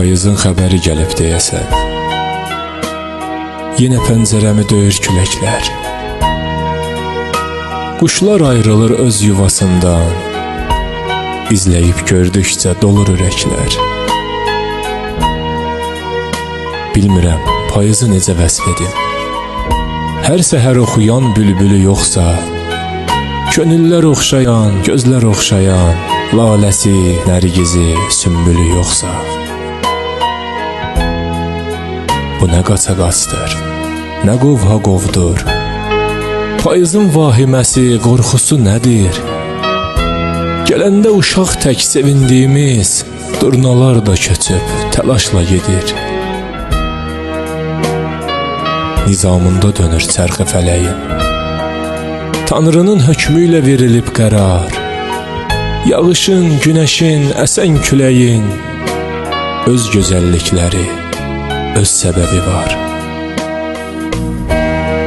Payızın xəbəri gəlib deyəsən. Yenə pəncərəmi döyür küləklər. Quşlar ayrılır öz yuvasından. İzləyib gördükcə dolur ürəklər. Bilmirəm, payızı necə vəsf edim. Hər səhər oxuyan bülbülü yoxsa, könüllər oxşayan, gözlər oxşayan, laləsi, nərgizi, sümbülü yoxsa. Bu nə qaça-qaçdır, nə qovha-qovdur. Payızın vahiməsi, qorxusu nədir? Gələndə uşaq tək sevindiyimiz, durnalar da köçüb təlaşla gedir. Nizamında dönür çərxi fələyin. Tanrının hökmü ilə verilib qərar. Yağışın, günəşin, əsən küləyin öz gözəllikləri, öz səbəbi var.